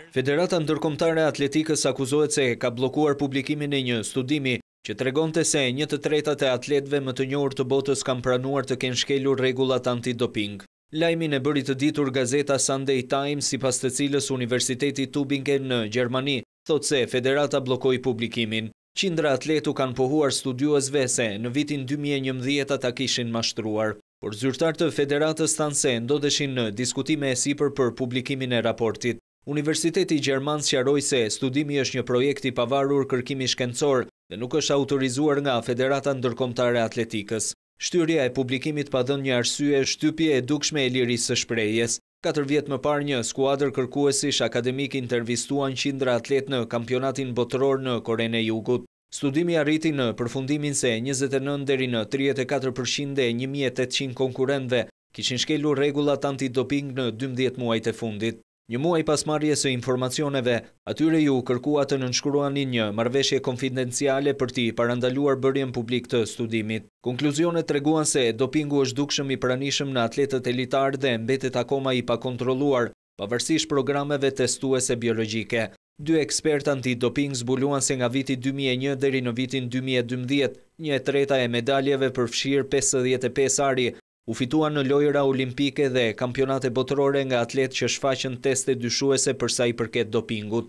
Federata Ndërkombëtare e Atletikës akuzohet se ka bllokuar publikimin e një studimi që tregonte se 1/3 e atletëve më të njohur të botës kanë pranuar të kenë shkelur rregullat antidoping. Lajmin e bëri të ditur gazeta Sunday Times, sipas të cilës Universiteti Tübingen në Gjermani thotë se federata bllokoi publikimin. Qindra atletu kanë pohuar studiuesve se në vitin 2011 ata kishin mashtruar, por zyrtarët e federatës thanë se ndodheshin në diskutime e sipër për publikimin e raportit. Universiteti Gjerman sqaroi se studimi është një projekt i pavarur kërkimi shkencor dhe nuk është autorizuar nga Federata Ndërkombëtare e Atletikës. Shtyrja e publikimit pa dhënë një arsye shtypje e dukshme e lirisë së shprehjes. 4 vjet më parë një skuadër kërkuesish akademik intervistuan qindra atlet në kampionatin botëror në Korenë e Jugut. Studimi arriti në përfundimin se 29 deri në 34% e 1800 konkurrentëve kishin shkelur rregullat antidoping në 12 muajt e fundit. Një muaj pas marrjes së informacioneve, atyre ju kërkua të nënshkruanin një marrëveshje konfidenciale për t'i parandaluar bërjen publik të studimit. Konkluzionet treguan se dopingu është dukshëm i pranishëm në atletët elitar dhe mbetet akoma i pakontrolluar, pavarësisht programeve testuese biologjike. 2 ekspertë antidoping zbuluan se nga viti 2001 deri në vitin 2012, 1/3 e medaljeve përfshirë 55 ari u fituan në lojra olimpike dhe kampionate botërore nga atletë që shfaqën teste dyshuese për sa i përket dopingut.